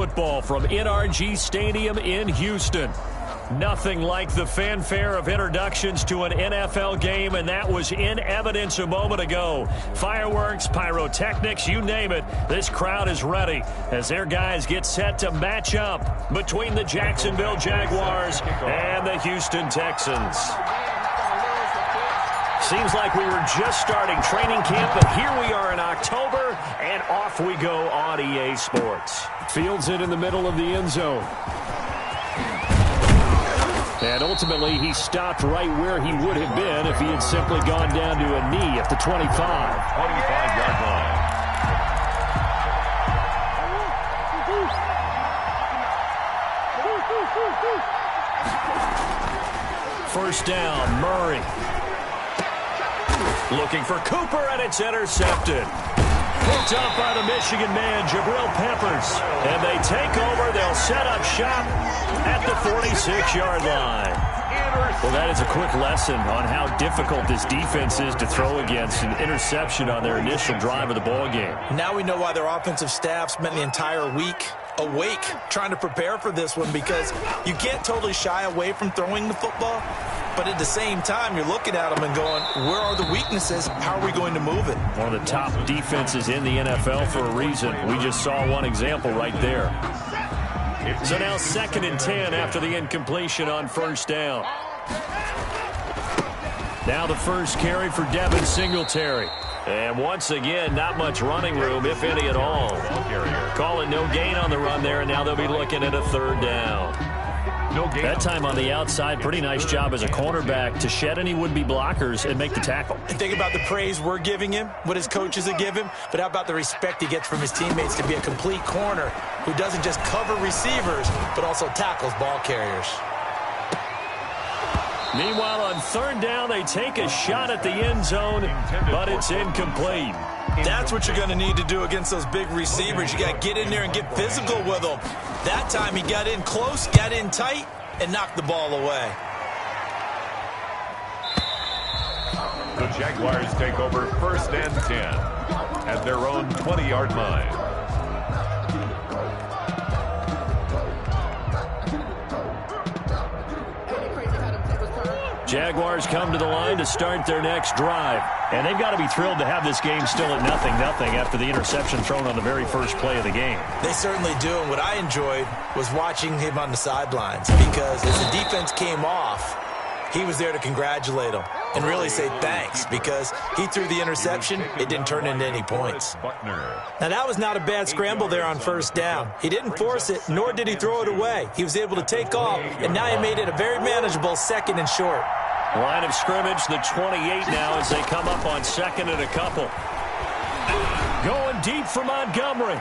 Football from NRG Stadium in Houston. Nothing like the fanfare of introductions to an NFL game, and that was in evidence a moment ago. Fireworks, pyrotechnics, you name it. This crowd is ready as their guys get set to match up between the Jacksonville Jaguars and the Houston Texans. Seems like we were just starting training camp, but here we are in October, and off we go on EA Sports. Fields it in the middle of the end zone. And ultimately, he stopped right where he would have been if he had simply gone down to a knee at the 25. 25-yard line. First down, Murray. Looking for Cooper, and it's intercepted. Picked up by the Michigan man, Jabril Peppers. And they take over. They'll set up shop at the 46-yard line. Well, that is a quick lesson on how difficult this defense is to throw against an interception on their initial drive of the ballgame. Now we know why their offensive staff spent the entire week awake trying to prepare for this one, because you can't totally shy away from throwing the football, but at the same time you're looking at them and going, where are the weaknesses? How are we going to move it? One of the top defenses in the NFL for a reason. We just saw one example right there. So now 2nd and 10 after the incompletion on first down. Now the first carry for Devin Singletary. And once again, not much running room, if any at all. Call it no gain on the run there, and now they'll be looking at a 3rd down. That time on the outside, pretty nice job as a cornerback to shed any would-be blockers and make the tackle. And think about the praise we're giving him, what his coaches have given him, but how about the respect he gets from his teammates to be a complete corner who doesn't just cover receivers, but also tackles ball carriers. Meanwhile, on 3rd down, they take a shot at the end zone, but it's incomplete. That's what you're going to need to do against those big receivers. You got to get in there and get physical with them. That time he got in close, got in tight, and knocked the ball away. The Jaguars take over 1st and 10 at their own 20-yard line. Jaguars come to the line to start their next drive. And they've got to be thrilled to have this game still at 0-0 after the interception thrown on the very first play of the game. They certainly do. And what I enjoyed was watching him on the sidelines, because as the defense came off, he was there to congratulate them and really say thanks, because he threw the interception. It didn't turn into any points. Now, that was not a bad scramble there on 1st down. He didn't force it, nor did he throw it away. He was able to take off, and now he made it a very manageable 2nd and short. Line of scrimmage, the 28 now as they come up on 2nd and a couple. Going deep for Montgomery.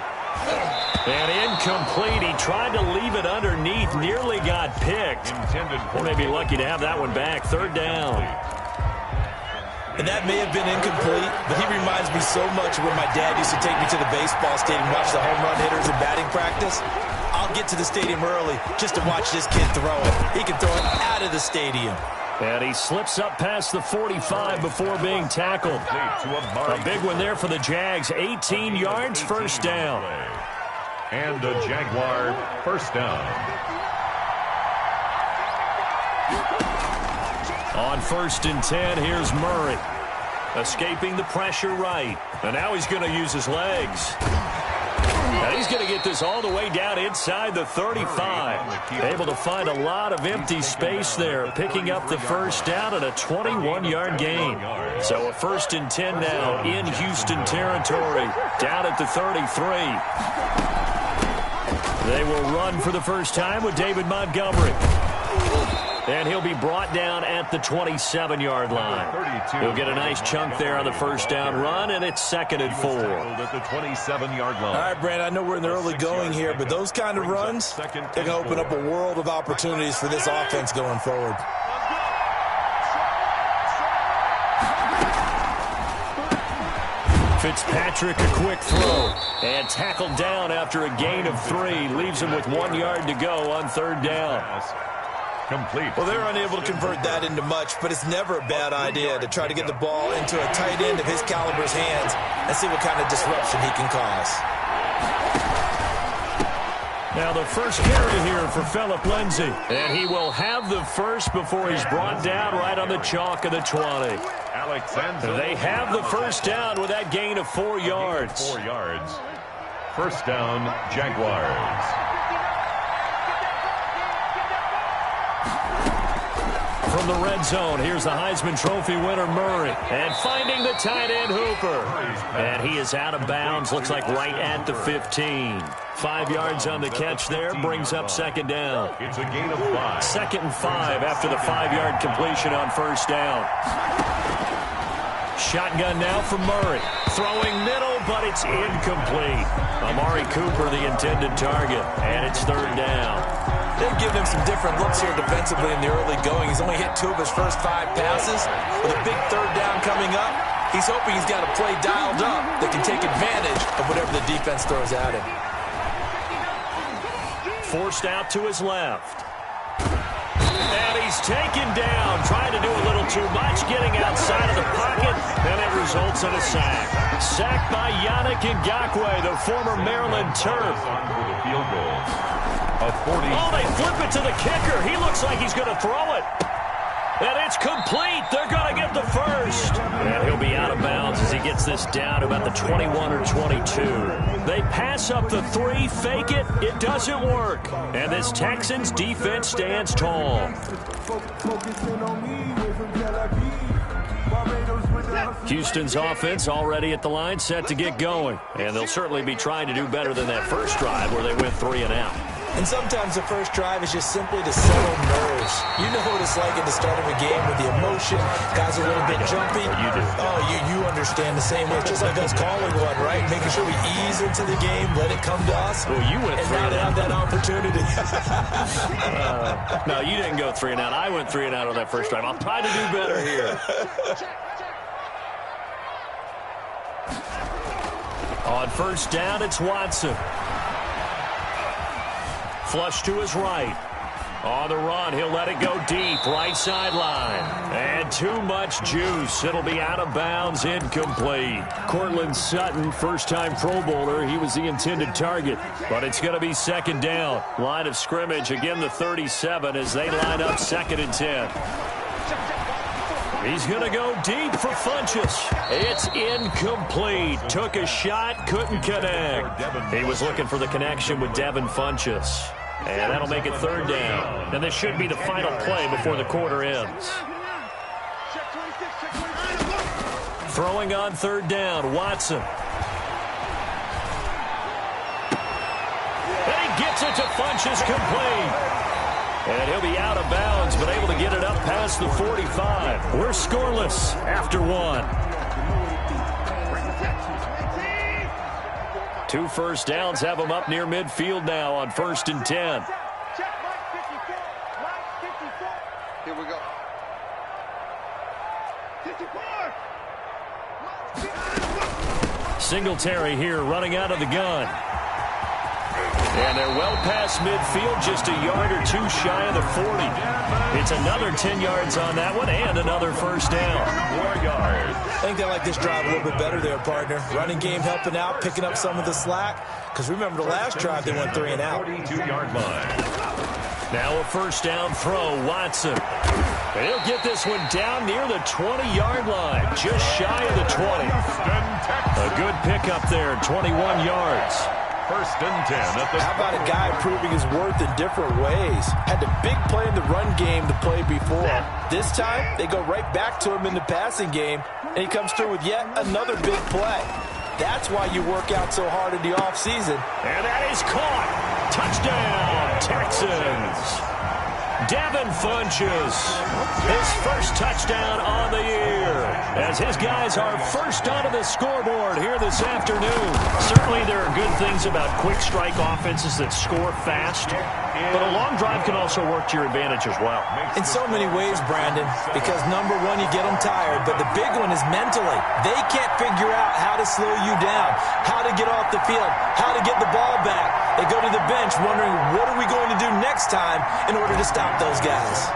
And incomplete. He tried to leave it underneath, nearly got picked. They may be lucky to have that one back. 3rd down. And that may have been incomplete, but he reminds me so much of when my dad used to take me to the baseball stadium and watch the home run hitters in batting practice. I'll get to the stadium early just to watch this kid throw it. He can throw it out of the stadium. And he slips up past the 45 before being tackled. A big one there for the Jags. 18 yards, 1st down. And a Jaguar 1st down. On 1st and 10, here's Murray. Escaping the pressure right. And now he's going to use his legs. And he's going to get this all the way down inside the 35. Able to find a lot of empty space there, picking up the 1st down at a 21-yard gain. So a 1st and 10 now in Houston territory, down at the 33. They will run for the first time with David Montgomery. And he'll be brought down at the 27-yard line. He'll get a nice chunk there on the 1st down run, and it's 2nd and 4. At the 27-yard line. All right, Brand, I know we're in the early going here, but those kind of runs, they're going to open up a world of opportunities for this offense going forward. Fitzpatrick, a quick throw, and tackled down after a gain of 3. Leaves him with 1 yard to go on 3rd down. Complete. Well, they're unable to convert that into much, but it's never a bad idea to try to get the ball into a tight end of his caliber's hands and see what kind of disruption he can cause. Now the first carry here for Phillip Lindsay. And he will have the first before he's brought down right on the chalk of the 20. They have the first down with that gain of 4 yards. 4 yards. First down, Jaguars. From the red zone, here's the Heisman Trophy winner, Murray. And finding the tight end, Hooper. And he is out of bounds, looks like right at the 15. 5 yards on the catch there, brings up second down. It's a gain of 5. 2nd and 5 after the 5-yard completion on first down. Shotgun now for Murray. Throwing middle, but it's incomplete. Amari Cooper, the intended target, and it's third down. They've given him some different looks here defensively in the early going. He's only hit 2 of his first 5 passes. With a big third down coming up, he's hoping he's got a play dialed up that can take advantage of whatever the defense throws at him. Forced out to his left. And he's taken down, trying to do a little too much, getting outside of the pocket, and it results in a sack. Sacked by Yannick Ngakoue, the former Maryland Terp. For the field goal. Oh, they flip it to the kicker. He looks like he's going to throw it. And it's complete. They're going to get the first. And he'll be out of bounds as he gets this down to about the 21 or 22. They pass up the 3, fake it. It doesn't work. And this Texans defense stands tall. Houston's offense already at the line, set to get going. And they'll certainly be trying to do better than that first drive where they went 3 and out. And sometimes the first drive is just simply to settle nerves. You know what it's like at the start of a game with the emotion. Guys are a little bit jumpy. You do. Oh, you understand the same way. It's just like us calling one, right? Making sure we ease into the game, let it come to us. Well, you went 3 and out. And have that opportunity. No, you didn't go 3 and out. I went 3 and out on that first drive. I'll try to do better here. On first down, it's Watson. Flush to his right. On the run, he'll let it go deep, right sideline. And too much juice. It'll be out of bounds, incomplete. Cortland Sutton, first-time Pro Bowler. He was the intended target. But it's going to be second down. Line of scrimmage, again the 37 as they line up 2nd and 10. He's going to go deep for Funchess. It's incomplete. Took a shot, couldn't connect. He was looking for the connection with Devin Funchess. And that'll make it third down. And this should be the final play before the quarter ends. Throwing on third down, Watson. And he gets it to Funchess, complete. And he'll be out of bounds, but able to get it up past the 45. We're scoreless after 1. 2 first downs have them up near midfield now on 1st and 10. Here we go. 54. Singletary here running out of the gun. And they're well past midfield, just a yard or 2 shy of the 40. It's another 10 yards on that one and another first down. 4 yards. I think they like this drive a little bit better there, partner. Running game helping out, picking up some of the slack. Because remember the last drive, they went 3 and out. 42-yard line. Now a first down throw, Watson. And he'll get this one down near the 20-yard line, just shy of the 20. A good pickup there, 21 yards. 1st and 10 at the How about a guy proving his worth in different ways? Had a big play in the run game to play before. This time, they go right back to him in the passing game, and he comes through with yet another big play. That's why you work out so hard in the offseason. And that is caught. Touchdown, Texans. Devin Funchess, his first touchdown on the year, as his guys are first onto the scoreboard here this afternoon. Certainly there are good things about quick strike offenses that score fast, but a long drive can also work to your advantage as well. In so many ways, Brandon, because number one, you get them tired, but the big one is mentally. They can't figure out how to slow you down, how to get off the field, how to get the ball back. They go to the bench wondering, what are we going to do next time in order to stop those guys?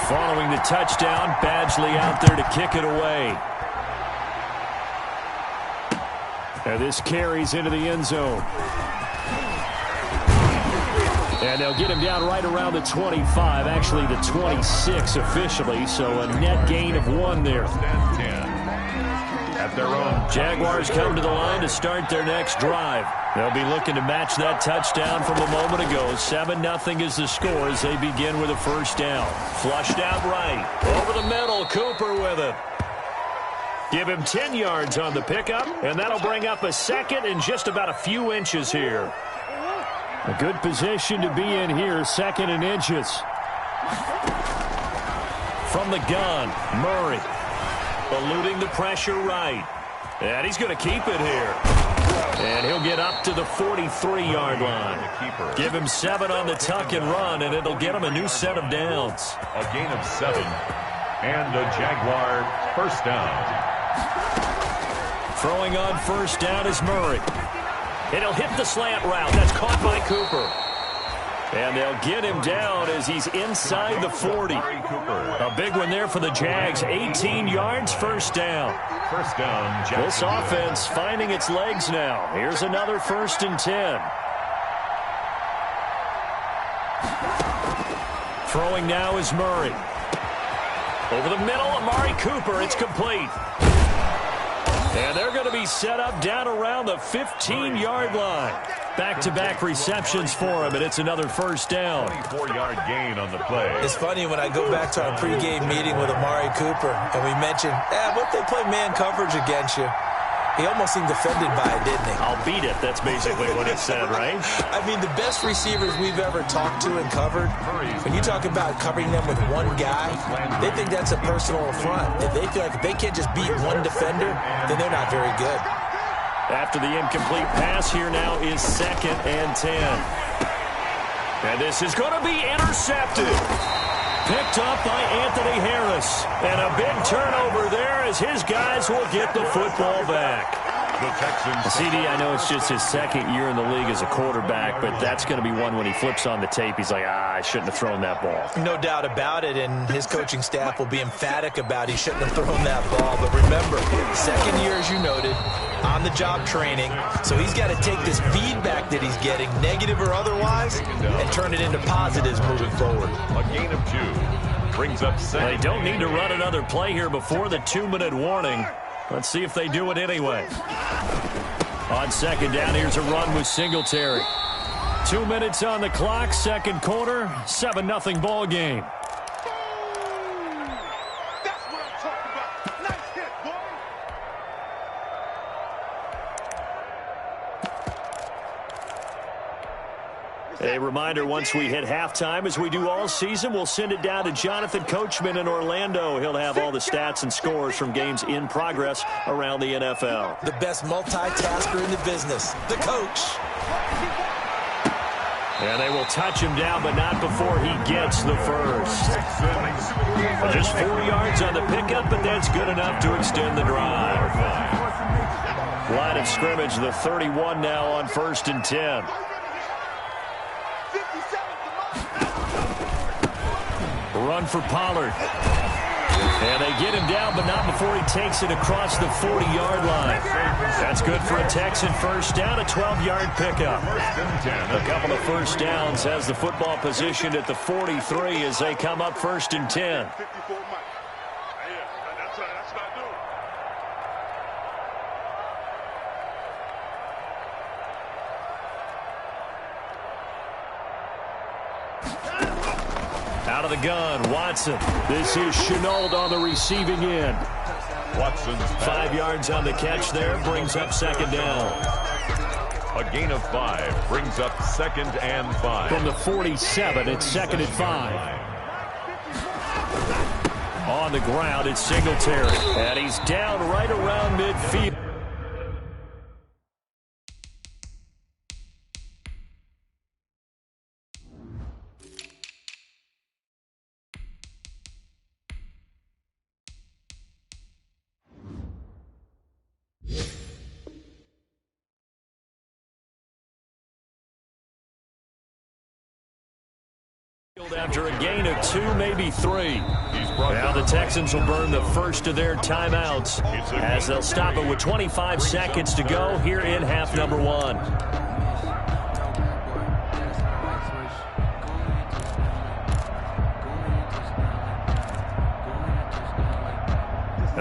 Following the touchdown, Badgley out there to kick it away. And this carries into the end zone. And they'll get him down right around the 25, actually the 26 officially, so a net gain of 1 there. At their own. Jaguars come to the line to start their next drive. They'll be looking to match that touchdown from a moment ago. 7-0 is the score as they begin with a first down. Flushed out right. Over the middle, Cooper with it. Give him 10 yards on the pickup, and that'll bring up a second and just about a few inches here. A good position to be in here, second and inches. From the gun, Murray. Eluding the pressure right. And he's going to keep it here. And he'll get up to the 43-yard line. Give him 7 on the tuck and run, and it'll get him a new set of downs. A gain of 7. And a Jaguar first down. Throwing on first down is Murray. And he'll hit the slant route. That's caught by Cooper. And they'll get him down as he's inside the 40. A big one there for the Jags. 18 yards, first down. First down, This offense finding its legs now. Here's another 1st and 10. Throwing now is Murray. Over the middle, Amari Cooper. It's complete. And they're going to be set up down around the 15-yard line. Back-to-back receptions for him, and it's another first down. 24-yard gain on the play. It's funny when I go back to our pregame meeting with Amari Cooper, and we mentioned, what if they play man coverage against you? He almost seemed offended by it, didn't he? I'll beat it. That's basically what it said, right? I mean, the best receivers we've ever talked to and covered, when you talk about covering them with one guy, they think that's a personal affront. If they feel like if they can't just beat one defender, then they're not very good. After the incomplete pass, here now is 2nd and 10. And this is going to be intercepted. Picked up by Anthony Harris. And a big turnover there as his guys will get the football back. CD, I know it's just his 2nd year in the league as a quarterback, but that's going to be one when he flips on the tape. He's like, I shouldn't have thrown that ball. No doubt about it, and his coaching staff will be emphatic about he shouldn't have thrown that ball. But remember, 2nd year, as you noted, on-the-job training, so he's got to take this feedback that he's getting, negative or otherwise, and turn it into positives moving forward. A gain of 2. Brings up 7. They don't need to run another play here before the 2-minute warning. Let's see if they do it anyway. On 2nd down, here's a run with Singletary. 2 minutes on the clock, 2nd quarter, 7-0 ball game. A reminder, once we hit halftime, as we do all season, we'll send it down to Jonathan Coachman in Orlando. He'll have all the stats and scores from games in progress around the NFL. The best multitasker in the business, the coach. And they will touch him down, but not before he gets the first. Just 4 yards on the pickup, but that's good enough to extend the drive. Line of scrimmage, the 31 now on 1st and 10. Run for Pollard. And they get him down, but not before he takes it across the 40-yard line. That's good for a Texan first down, a 12-yard pickup. A couple of first downs has the football positioned at the 43 as they come up 1st and 10. Out of the gun, Watson. This is Chenault on the receiving end. Watson's 5 yards on the catch there, brings up 2nd down. A gain of 5 brings up 2nd and 5. From the 47, it's 2nd and 5. On the ground, it's Singletary. And he's down right around midfield. After a gain of 2, maybe 3. Now the Texans will burn the first of their timeouts as they'll stop it with 25 seconds to go here in half number 1.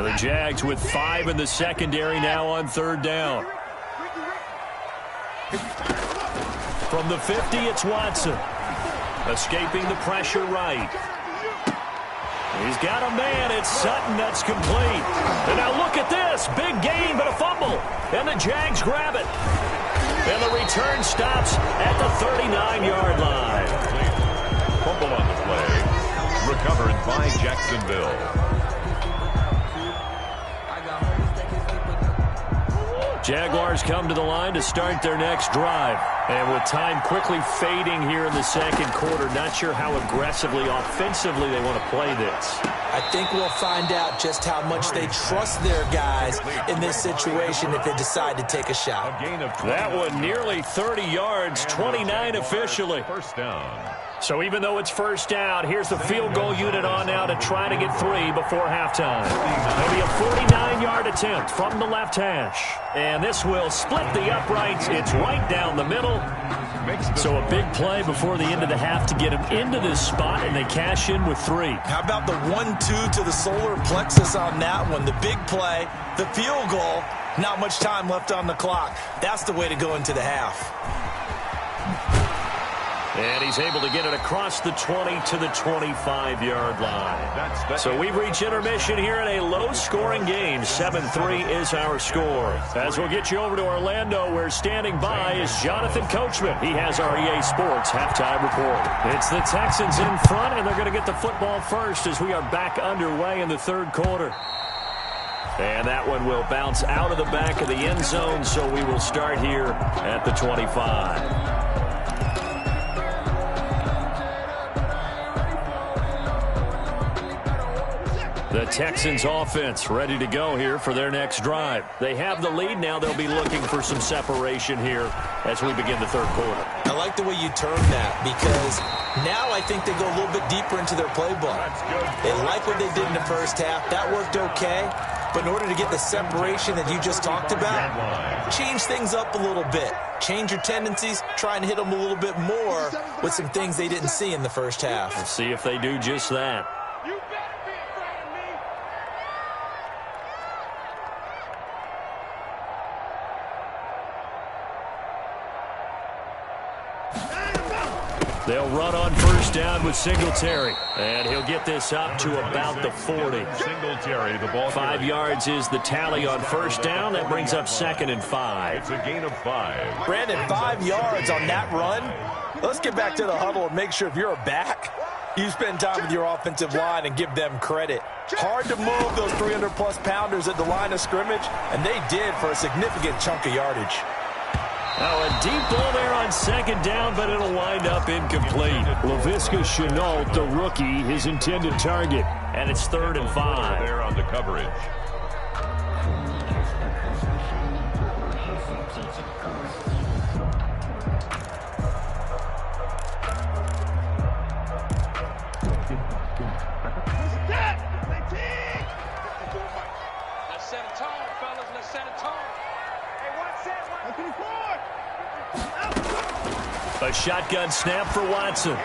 And the Jags with 5 in the secondary now on 3rd down. From the 50, it's Watson. Escaping the pressure right. He's got a man. It's Sutton. That's complete. And now look at this. Big gain, but a fumble. And the Jags grab it. And the return stops at the 39-yard line. Fumble on the play. Recovered by Jacksonville. Jaguars come to the line to start their next drive. And with time quickly fading here in the second quarter, not sure how aggressively, offensively they want to play this. I think we'll find out just how much they trust their guys in this situation if they decide to take a shot. That one nearly 30 yards, 29 officially. First down. So even though it's first down, here's the field goal unit on now to try to get 3 before halftime. Maybe a 49-yard attempt from the left hash. And this will split the uprights. It's right down the middle. So a big play before the end of the half to get them into this spot, and they cash in with 3. How about the 1-2 to the solar plexus on that one? The big play, the field goal, not much time left on the clock. That's the way to go into the half. And he's able to get it across the 20 to the 25-yard line. So we've reached intermission here in a low-scoring game. 7-3 is our score. As we'll get you over to Orlando, where standing by is Jonathan Coachman. He has our EA Sports halftime report. It's the Texans in front, and they're going to get the football first as we are back underway in the 3rd quarter. And that one will bounce out of the back of the end zone, so we will start here at the 25. The Texans offense ready to go here for their next drive. They have the lead now. They'll be looking for some separation here as we begin the 3rd quarter. I like the way you term that, because now I think they go a little bit deeper into their playbook. They like what they did in the first half. That worked okay. But in order to get the separation that you just talked about, change things up a little bit. Change your tendencies, try and hit them a little bit more with some things they didn't see in the first half. Let's see if they do just that. They'll run on first down with Singletary. And he'll get this up to about the 40. Singletary, the ball. 5 yards is the tally on first down. That brings up 2nd and 5. It's a gain of 5. Brandon, 5 yards on that run. Let's get back to the huddle and make sure if you're a back, you spend time with your offensive line and give them credit. Hard to move those 300-plus pounders at the line of scrimmage, and they did for a significant chunk of yardage. Now a deep ball there on 2nd down, but it'll wind up incomplete. Laviska Shenault, the rookie, his intended target. And it's 3rd and 5. There on the coverage. Let's set a tone, fellas. Let's set a tone. Hey, one set, 124. A shotgun snap for Watson.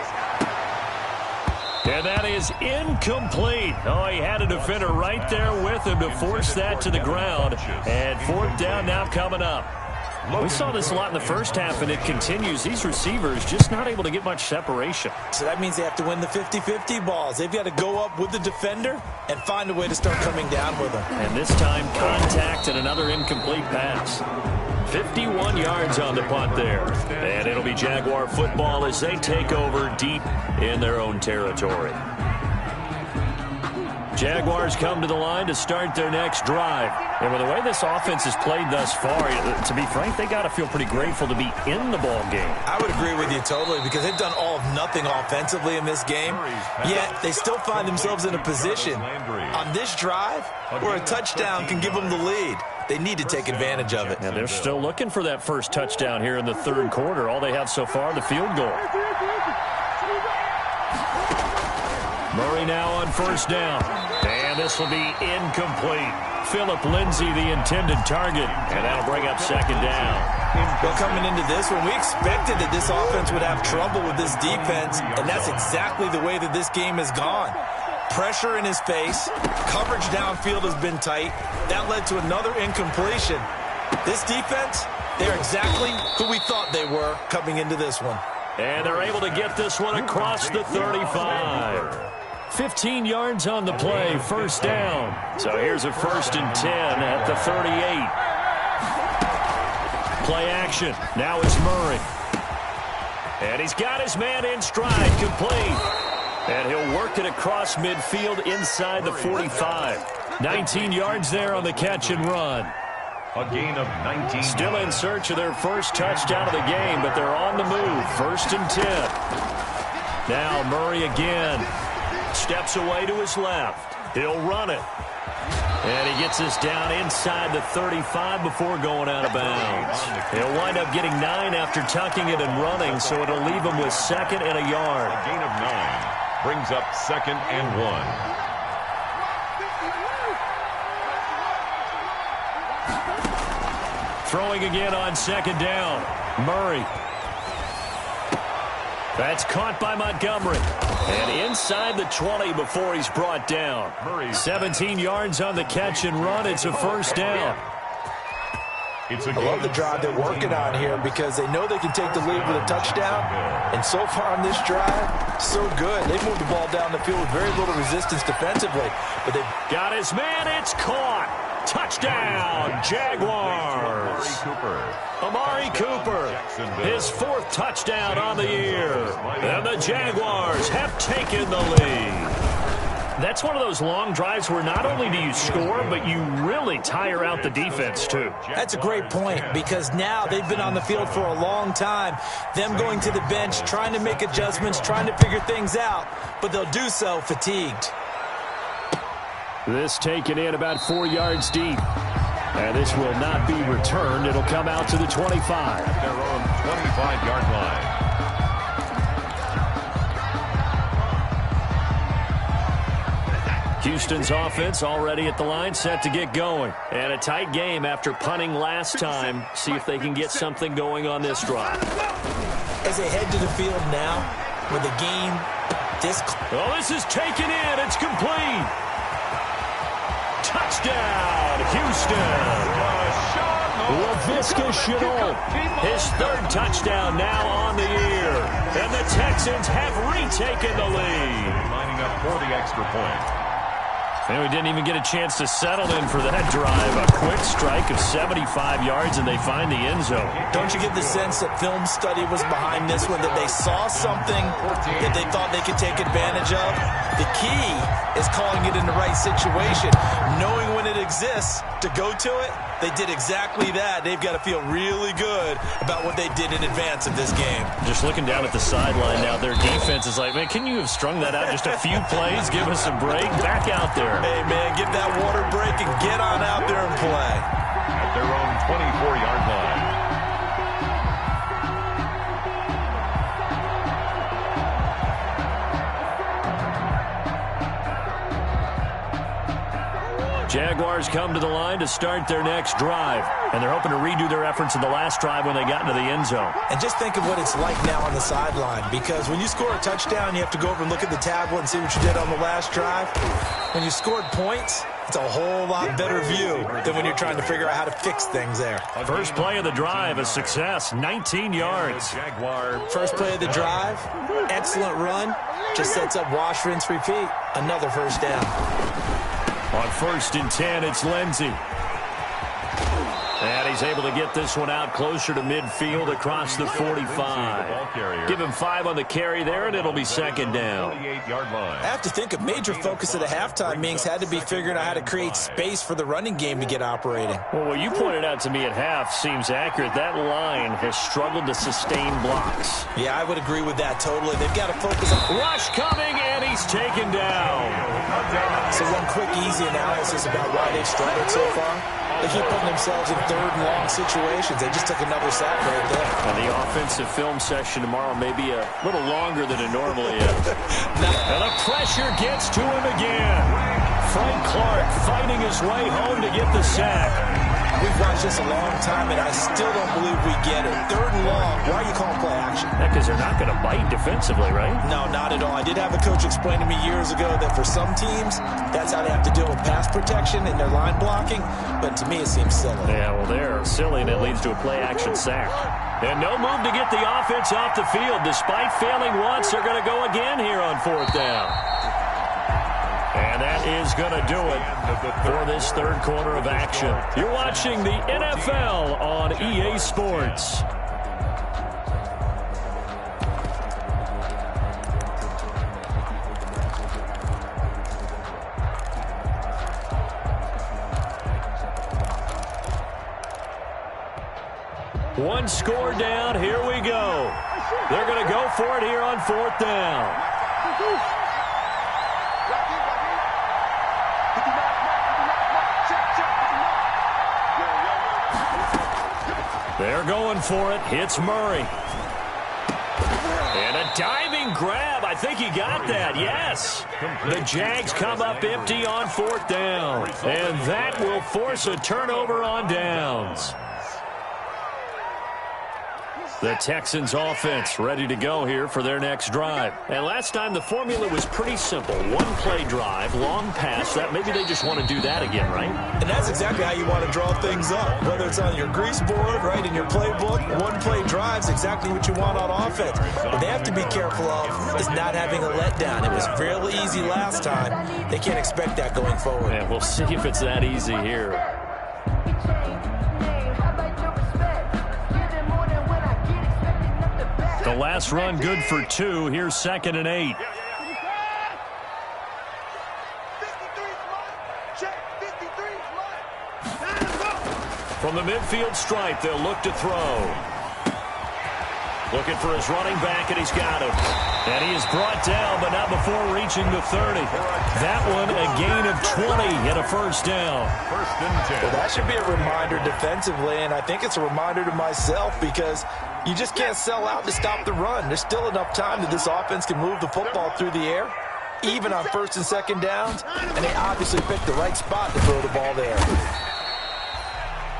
And that is incomplete. Oh, he had a defender right there with him to force that to the ground. And 4th down now coming up. We saw this a lot in the first half, and it continues. These receivers just not able to get much separation. So that means they have to win the 50-50 balls. They've got to go up with the defender and find a way to start coming down with them. And this time, contact and another incomplete pass. 51 yards on the punt there. And it'll be Jaguar football as they take over deep in their own territory. Jaguars come to the line to start their next drive. And with the way this offense has played thus far, to be frank, they got to feel pretty grateful to be in the ball game. I would agree with you totally, because they've done all of nothing offensively in this game, yet they still find themselves in a position on this drive where a touchdown can give them the lead. They need to take advantage of it. And they're still looking for that first touchdown here in the 3rd quarter. All they have so far, the field goal. Murray now on first down. And this will be incomplete. Phillip Lindsay, the intended target. And that'll bring up 2nd down. Well, coming into this one, we expected that this offense would have trouble with this defense, and that's exactly the way that this game has gone. Pressure in his face. Coverage downfield has been tight. That led to another incompletion. This defense, they're exactly who we thought they were coming into this one. And they're able to get this one across the 35. 15 yards on the play, first down. So here's a 1st and 10 at the 38. Play action. Now it's Murray. And he's got his man in stride, complete. And he'll work it across midfield inside the 45. 19 yards there on the catch and run. A gain of 19. Still in search of their first touchdown of the game, but they're on the move. 1st and 10. Now Murray again. Steps away to his left. He'll run it. And he gets this down inside the 35 before going out of bounds. He'll wind up getting 9 after tucking it and running, so it'll leave him with 2nd and a yard. A gain of 9 brings up 2nd and 1. Throwing again on 2nd down. Murray. That's caught by Montgomery. And inside the 20 before he's brought down. 17 yards on the catch and run. It's a 1st down. I love the drive they're working on here because they know they can take the lead with a touchdown. And so far on this drive, so good. They've moved the ball down the field with very little resistance defensively. But they've got his man. It's caught. Touchdown, Jaguars. Amari Cooper, his 4th touchdown on the year. And the Jaguars have taken the lead. That's one of those long drives where not only do you score, but you really tire out the defense, too. That's a great point because now they've been on the field for a long time. Them going to the bench, trying to make adjustments, trying to figure things out, but they'll do so fatigued. This taken in about 4 yards deep. And this will not be returned. It'll come out to the 25. Their own 25-yard line. Houston's offense already at the line, set to get going. And a tight game after punting last time. See if they can get something going on this drive. As they head to the field now, with the game this is taken in. It's complete. Touchdown, Houston. Laviska Shenault, his 3rd touchdown now on the year. And the Texans have retaken the lead. Lining up for the extra point. And we didn't even get a chance to settle in for that drive. A quick strike of 75 yards, and they find the end zone. Don't you get the sense that film study was behind this one, that they saw something that they thought they could take advantage of? The key is calling it in the right situation, knowing when it exists to go to it. They did exactly that. They've got to feel really good about what they did in advance of this game. Just looking down at the sideline now, their defense is like, man, can you have strung that out just a few plays? Give us a break. Back out there. Hey, man, give that water break and get on out there and play. At their own 24-yard line. Jaguars come to the line to start their next drive. And they're hoping to redo their efforts in the last drive when they got into the end zone. And just think of what it's like now on the sideline. Because when you score a touchdown, you have to go over and look at the tablet and see what you did on the last drive. When you scored points, it's a whole lot better view than when you're trying to figure out how to fix things there. First play of the drive, a success, 19 yards. First play of the drive, excellent run. Just sets up wash, rinse, repeat. Another 1st down. On 1st and 10, it's Lindsey. And he's able to get this one out closer to midfield across the 45. Give him 5 on the carry there, and it'll be 2nd down. I have to think a major focus of the halftime meetings had to be figuring out how to create space for the running game to get operating. Well, what you pointed out to me at half seems accurate. That line has struggled to sustain blocks. Yeah, I would agree with that totally. They've got to focus on... Rush coming, and he's taken down. So one quick, easy analysis about why they've struggled so far. They keep putting themselves in 3rd and long situations. They just took another sack right there. And the offensive film session tomorrow may be a little longer than it normally is. And the pressure gets to him again. Frank Clark fighting his way home to get the sack. We've watched this a long time, and I still don't believe we get it. 3rd and long. Why are you calling play action? Because they're not going to bite defensively, right? No, not at all. I did have a coach explain to me years ago that for some teams, that's how they have to deal with pass protection and their line blocking. But to me, it seems silly. Yeah, well, they're silly, and it leads to a play-action sack. And no move to get the offense off the field. Despite failing once, they're going to go again here on 4th down. And that is going to do it for this 3rd quarter of action. You're watching the NFL on EA Sports. One score down. Here we go. They're going to go for it here on 4th down. They're going for it. It's Murray. And a diving grab. I think he got that. Yes. The Jags come up empty on 4th down. And that will force a turnover on downs. The Texans offense ready to go here for their next drive. And last time the formula was pretty simple. 1-play drive, long pass. That maybe they just want to do that again, right? And that's exactly how you want to draw things up. Whether it's on your grease board, right, in your playbook, 1-play drive's exactly what you want on offense. What they have to be careful of is not having a letdown. It was real easy last time. They can't expect that going forward. Yeah, we'll see if it's that easy here. The last run good for 2. Here's 2nd and 8. From the midfield stripe, they'll look to throw. Looking for his running back, and he's got him. And he is brought down, but not before reaching the 30. That one, a gain of 20 and a 1st down. 1st and 10. Well, that should be a reminder defensively, and I think it's a reminder to myself because you just can't sell out to stop the run. There's still enough time that this offense can move the football through the air, even on 1st and 2nd downs, and they obviously picked the right spot to throw the ball there.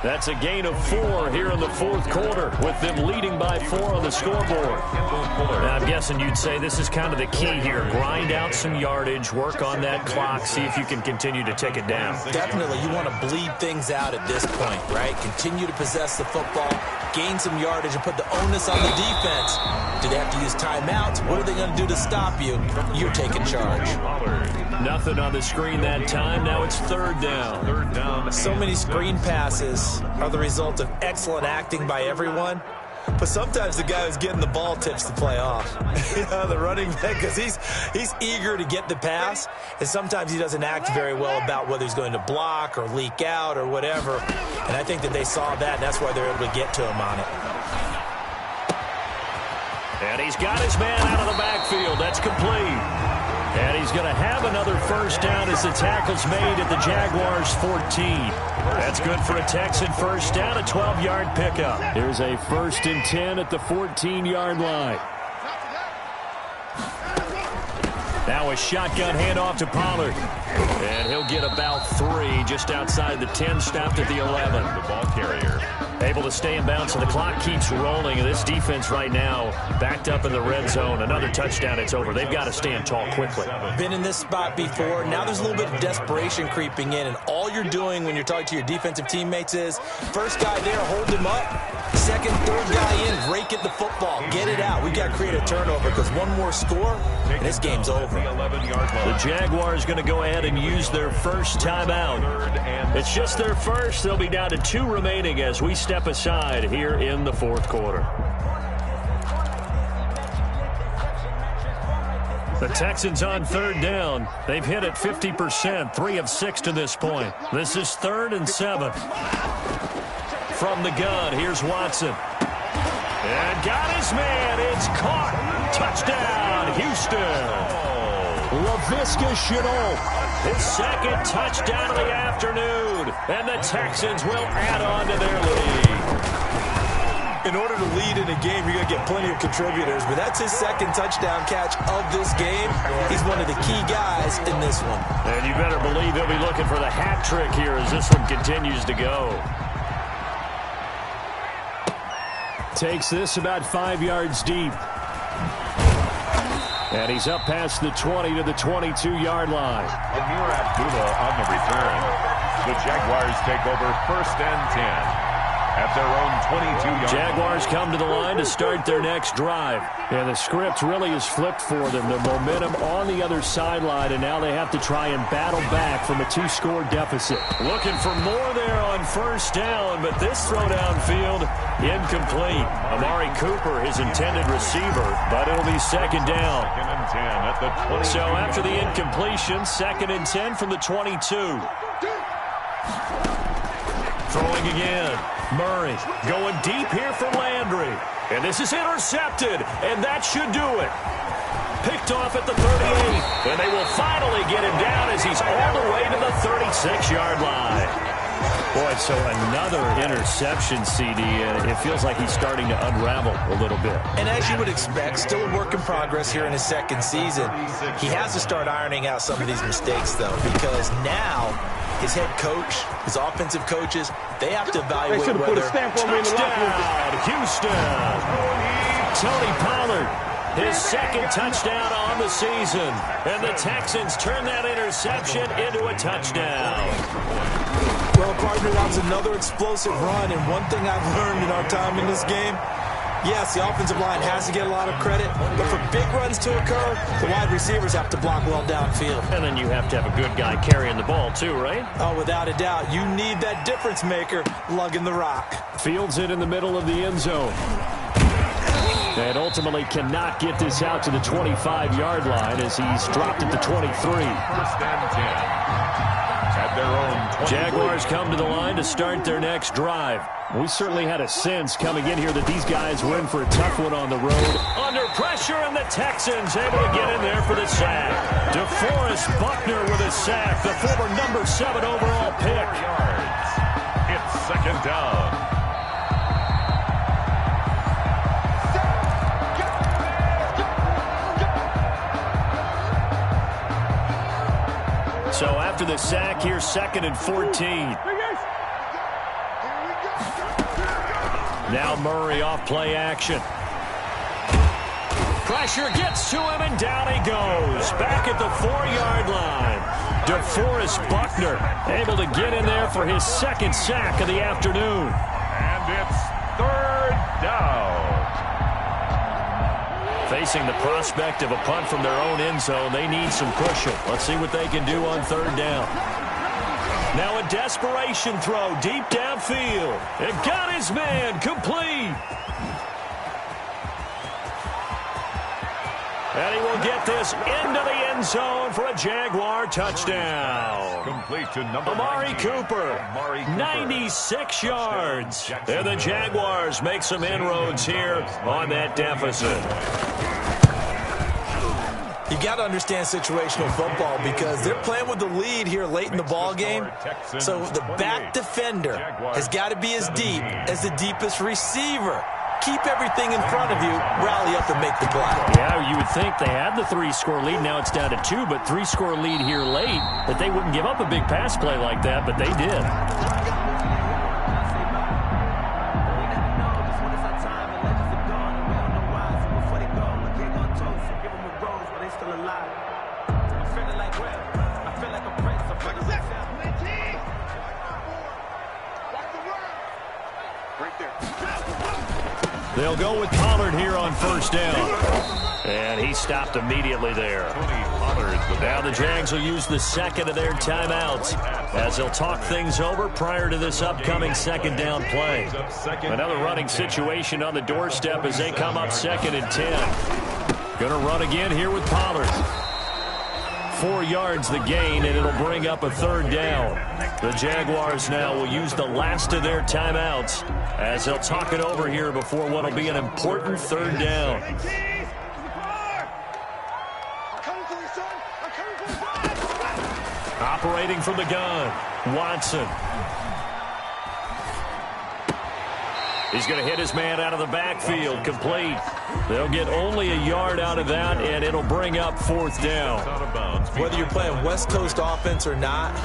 That's a gain of 4 here in the 4th quarter, with them leading by 4 on the scoreboard. Now, I'm guessing you'd say this is kind of the key here. Grind out some yardage, work on that clock, see if you can continue to take it down. Definitely, you want to bleed things out at this point, right? Continue to possess the football, gain some yardage, and put the onus on the defense. Do they have to use timeouts? What are they going to do to stop you? You're taking charge. Nothing on the screen that time. Now it's 3rd down. 3rd down. So many screen passes are the result of excellent acting by everyone. But sometimes the guy who's getting the ball tips the play off. The running back, because he's eager to get the pass, and sometimes he doesn't act very well about whether he's going to block or leak out or whatever. And I think that they saw that, and that's why they're able to get to him on it. And he's got his man out of the backfield. That's complete. And he's going to have another 1st down as the tackle's made at the Jaguars' 14. That's good for a Texan 1st down, a 12-yard pickup. Here's a 1st and 10 at the 14-yard line. Now a shotgun handoff to Pollard. And he'll get about 3 just outside the 10, stopped at the 11. The ball carrier. Able to stay in bounds, and the clock keeps rolling. And this defense right now backed up in the red zone. Another touchdown, it's over. They've got to stand tall quickly. Been in this spot before. Now there's a little bit of desperation creeping in, and all you're doing when you're talking to your defensive teammates is, first guy there, hold him up. 2nd, 3rd guy in, rake at the football. Get it out. We've got to create a turnover because one more score, and this game's over. The Jaguars going to go ahead and use their 1st timeout. It's just their 1st. They'll be down to 2 remaining as we step aside here in the 4th quarter. The Texans on 3rd down. They've hit it 50%, 3 of 6 to this point. This is 3rd and 7. From the gun, here's Watson. And got his man. It's caught. Touchdown, Houston. Laviska Shenault, his 2nd touchdown of the afternoon. And the Texans will add on to their lead. In order to lead in a game, you're going to get plenty of contributors, but that's his 2nd touchdown catch of this game. He's one of the key guys in this one. And you better believe they'll be looking for the hat trick here as this one continues to go. Takes this about 5 yards deep. And he's up past the 20 to the 22-yard line. Amir Abdullah on the return. The Jaguars take over 1st and 10 at their own 22-yard. Jaguars come to the line to start their next drive. And the script really is flipped for them. The momentum on the other sideline, and now they have to try and battle back from a 2-score deficit. Looking for more there on 1st down, but this throw downfield, incomplete. Amari Cooper, his intended receiver, but it'll be 2nd down. 2nd and 10 at the 20. So after the incompletion, 2nd and 10 from the 22. Throwing again. Murray going deep here for Landry. And this is intercepted, and that should do it. Picked off at the 38, and they will finally get him down as he's all the way to the 36-yard line. Boy, so another interception, CD, and it feels like he's starting to unravel a little bit. And as you would expect, still a work in progress here in his 2nd season. He has to start ironing out some of these mistakes, though, because now his head coach, his offensive coaches, they have to evaluate whether touchdown, Houston. Tony Pollard, his 2nd touchdown on the season. And the Texans turn that interception into a touchdown. Well, partner, that was another explosive run, and one thing I've learned in our time in this game, yes, the offensive line has to get a lot of credit, but for big runs to occur, the wide receivers have to block well downfield. And then you have to have a good guy carrying the ball too, right? Oh, without a doubt. You need that difference maker lugging the rock. Fields it in the middle of the end zone. And ultimately cannot get this out to the 25-yard line as he's dropped at the 23. 1st and 10. At their own 23. Jaguars come to the line to start their next drive. We certainly had a sense coming in here that these guys were in for a tough one on the road. Under pressure, and the Texans able to get in there for the sack. DeForest Buckner with a sack, the former number 7 overall pick. It's 2nd down. So after the sack, here's 2nd and 14. Now Murray off play action. Pressure gets to him, and down he goes. Back at the 4-yard line. DeForest Buckner able to get in there for his 2nd sack of the afternoon. And it's 3rd down. Facing the prospect of a punt from their own end zone, they need some cushion. Let's see what they can do on 3rd down. Now a desperation throw deep downfield. It got his man complete. And he will get this into the end zone for a Jaguar touchdown. Complete to number Amari Cooper, 96 yards. And the Jaguars make some inroads here on that deficit. You got to understand situational football because they're playing with the lead here late in the ball game. So the back defender has got to be as deep as the deepest receiver. Keep everything in front of you, rally up and make the play. Yeah, you would think they had the 3-score lead. Now it's down to 2, but 3-score lead here late, that they wouldn't give up a big pass play like that, but they did. They'll go with Pollard here on 1st down. And he stopped immediately there. Now the Jags will use the 2nd of their timeouts as they'll talk things over prior to this upcoming 2nd down play. Another running situation on the doorstep as they come up 2nd and 10. Going to run again here with Pollard. 4 yards the gain, and it'll bring up a 3rd down. The Jaguars now will use the last of their timeouts as they'll talk it over here before what will be an important 3rd down. Operating from the gun, Watson. He's going to hit his man out of the backfield, complete. They'll get only a yard out of that, and it'll bring up 4th down. Whether you're playing West Coast offense or not,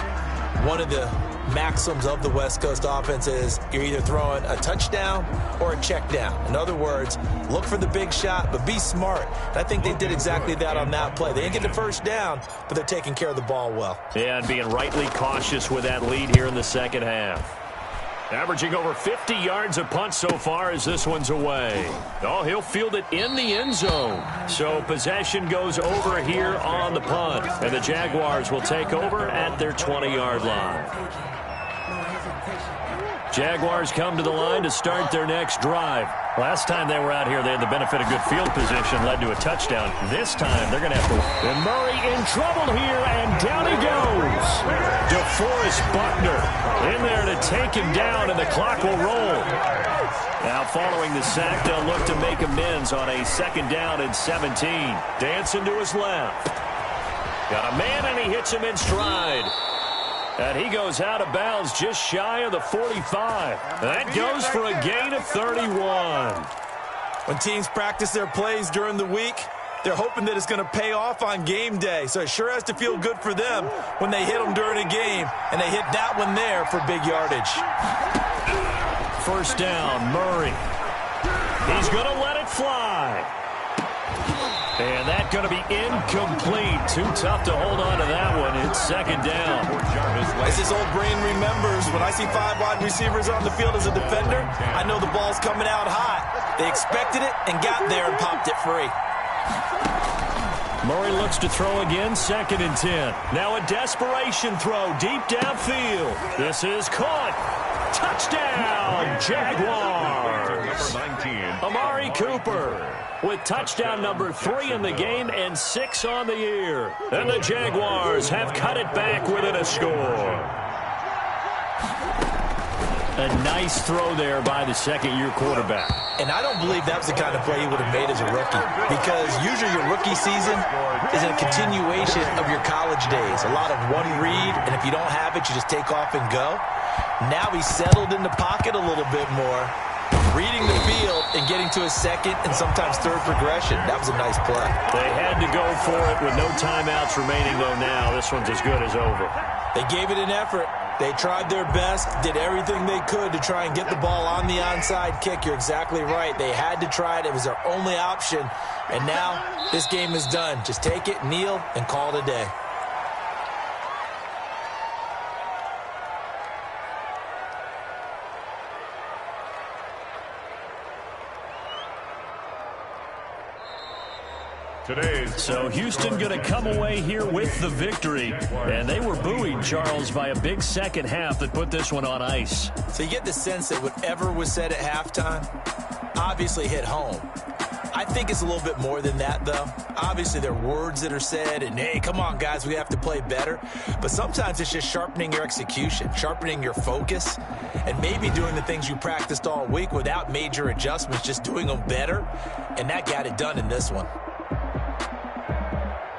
one of the maxims of the West Coast offense is you're either throwing a touchdown or a check down. In other words, look for the big shot, but be smart. And I think they did exactly that on that play. They didn't get the first down, but they're taking care of the ball well. Yeah, and being rightly cautious with that lead here in the second half. Averaging over 50 yards a punt so far as this one's away. Oh, he'll field it in the end zone. So possession goes over here on the punt. And the Jaguars will take over at their 20-yard line. Jaguars come to the line to start their next drive. Last time they were out here, they had the benefit of good field position, led to a touchdown. This time, they're going to have to... And Murray in trouble here, and down he goes. DeForest Buckner in there to take him down, and the clock will roll. Now, following the sack, they'll look to make amends on a second down and 17. Dancing to his left. Got a man, and he hits him in stride. And he goes out of bounds just shy of the 45. That goes for a gain of 31. When teams practice their plays during the week, they're hoping that it's going to pay off on game day. So it sure has to feel good for them when they hit them during a game, and they hit that one there for big yardage. First down, Murray. He's going to let it fly. And that's going to be incomplete. Too tough to hold on to that one. It's second down. As his old brain remembers, when I see 5 wide receivers on the field as a defender, I know the ball's coming out hot. They expected it and got there and popped it free. Murray looks to throw again, second and 10. Now a desperation throw deep downfield. This is caught. Touchdown, Jaguars. Number 19. Amari Cooper with touchdown number 3 in the game and 6 on the year. And the Jaguars have cut it back within a score. A nice throw there by the second-year quarterback. And I don't believe that was the kind of play he would have made as a rookie, because usually your rookie season is a continuation of your college days. A lot of one read, and if you don't have it, you just take off and go. Now he's settled in the pocket a little bit more, reading the field and getting to his second and sometimes third progression. That was a nice play. They had to go for it with no timeouts remaining, though. Now this one's as good as over. They gave it an effort. They tried their best, did everything they could to try and get the ball on the onside kick. You're exactly right. They had to try it. It was their only option. And now this game is done. Just take it, kneel, and call it a day. So Houston going to come away here with the victory. And they were buoyed, Charles, by a big second half that put this one on ice. So you get the sense that whatever was said at halftime obviously hit home. I think it's a little bit more than that, though. Obviously, there are words that are said, and, hey, come on, guys, we have to play better. But sometimes it's just sharpening your execution, sharpening your focus, and maybe doing the things you practiced all week without major adjustments, just doing them better. And that got it done in this one.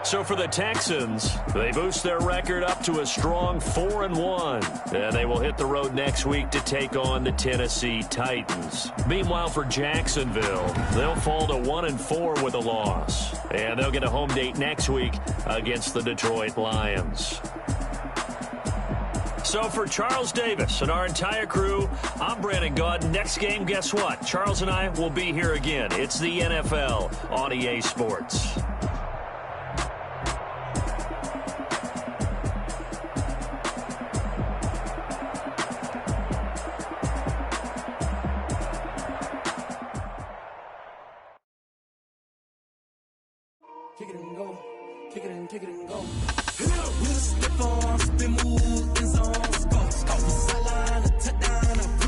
So for the Texans, they boost their record up to a strong 4-1. And they will hit the road next week to take on the Tennessee Titans. Meanwhile, for Jacksonville, they'll fall to 1-4 with a loss. And they'll get a home date next week against the Detroit Lions. So for Charles Davis and our entire crew, I'm Brandon Gaudin. Next game, guess what? Charles and I will be here again. It's the NFL on EA Sports. Kick it and go. Kick it and kick it and go. We'll slip on, spin, move, in zone, go. Off the sideline, a touchdown,